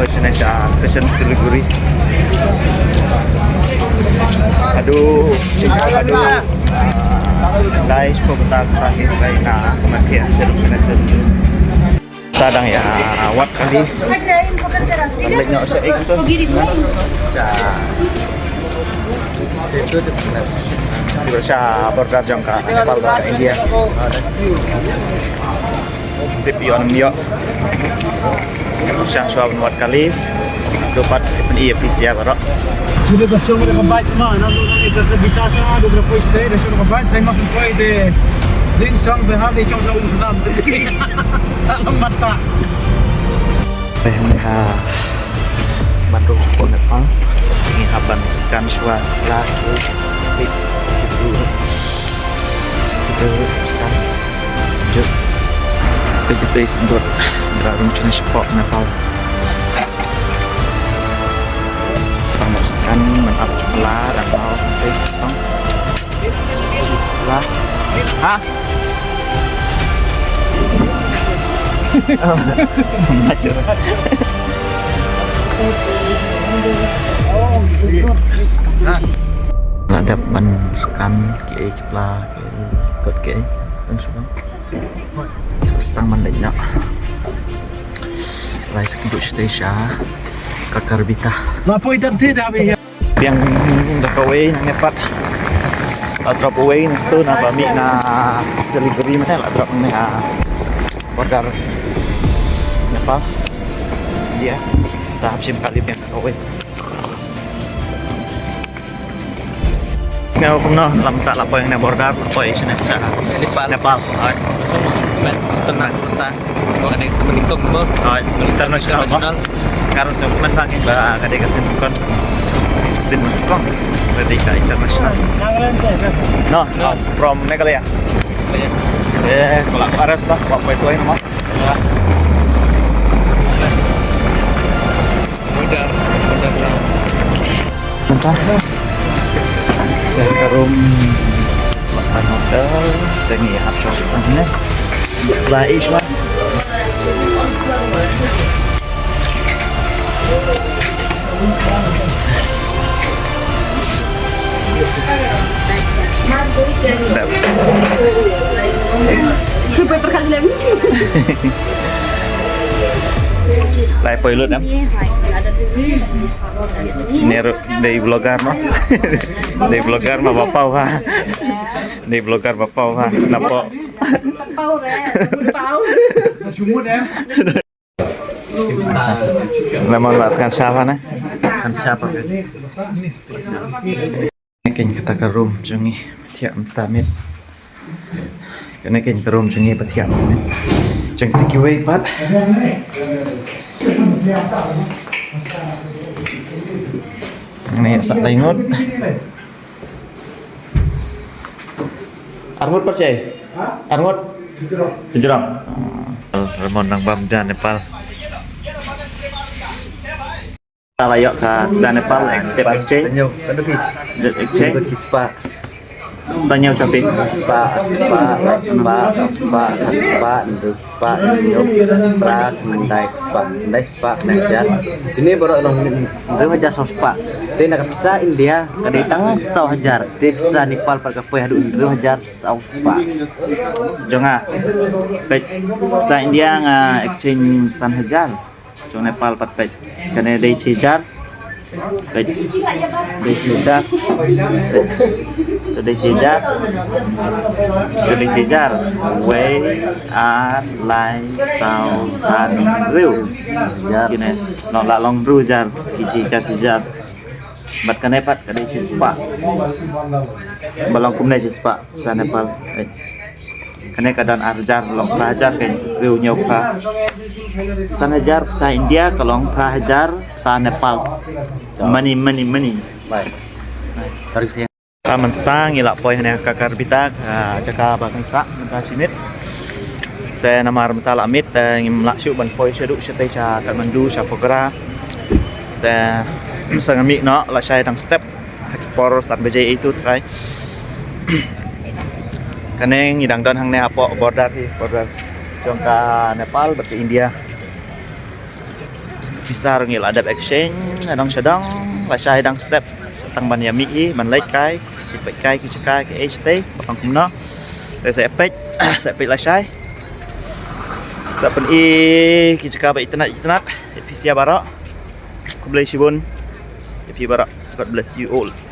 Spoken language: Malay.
po Indonesia Station Siliguri. Aduh, guys, pupunta terakhir kay na kematian sa Tadang ya awat kali. Balik sa ikto. Sa itu benar. Terus sa border jang ka Nepal ka India. Tip yon yo. Siya suab buat kali. Dapat seperti EPC ya, bro. Jullie hebben zomaar een bijt man. Dan ik dat de tas aan de post de zo nog bijt. Hij mag een tweede ding sang we hebben iets zo gedaan. Alam mata. Bandung po Nepal. Ini haban scan suara itu scan. Itu place untuk berarung jenis pop Nepal. Scan menap jumlah dan mau dong. Lah. Hah? Macur. Ada ban scan ke kepala ke kod ke dan semua. Setang mandainya. Lai sekenduk station Kakarbita. Apa itu dah yang dah kawin nang nepat. Drop away tu na bami na Siliguri mana lah drop na border Nepal. Dia tahap sim kali yang kawin. Ngau kuno lam tak lapo yang na border lapo Indonesia Nepal. Setengah kita mau ada semenitong mo International karena saya pernah lagi bah kadang kasih bukan sistem bukan Merdeka International. No, from Meghalaya. Kalau Aras bah, apa itu yang nama? Modar. Entah. Dari room makan hotel, dengan absorb sebenarnya. Baik lah. Lai pilot em. Nero dari vlogger no. Dari vlogger mah bapau ha. Dari vlogger bapau ha. Napo. Sumut ya. Lemon batkan siapa nih? Kan siapa? Keng kata ke room jungi tiap tamit. Kena keng ke room jungi tiap tamit. Jeng take away pat. Ini sak tengok. Armut percaya? Armut? Hijrah. Ramon nang Bamda Nepal. Layok ke Nepal, exchange. Tanyo, kado ki? Exchange. Ko cispa. Banyak tapi Spa, Mendai spa, najar. Ini baru orang hajar sospa. Dia nak bisa India, kadang sau hajar. Dia bisa Nepal pada kepoi hadu hajar sau spa. jangan. Baik, sa India nga exchange san hajar. Jong Nepal pat baik. Karena day hajar. Baik, day hajar. Today sejar, way are like sound and real. Gini, no la long ru jar, kisi sejar. Bat kanepat kadai cispa. Balong kumne cispa sa Nepal. Kane kadan arjar long prajar kan real nyoka. San hajar sa India kalong prajar sa Nepal. Money. Baik. Tarik saya. Mentang ilak poy hanya Kakarbita jaka bangsa mentah simit te namar mentah lamit ngim laksyu ban poy seduk sete cha Kathmandu cha Pokhara te sangami no la sai dang step por san bejai itu kai kaneng ngidang don hang ne apo border jongka Nepal berarti India pisar ngil adap exchange adang sedang la syai dang step setang ban yami i man lek kai sipek kai ki cekai ke ht bakang kumna saya pek saya pek la syai sa pen i ki ceka ba itnat episia bara ku blai sibun epi bara God bless you all.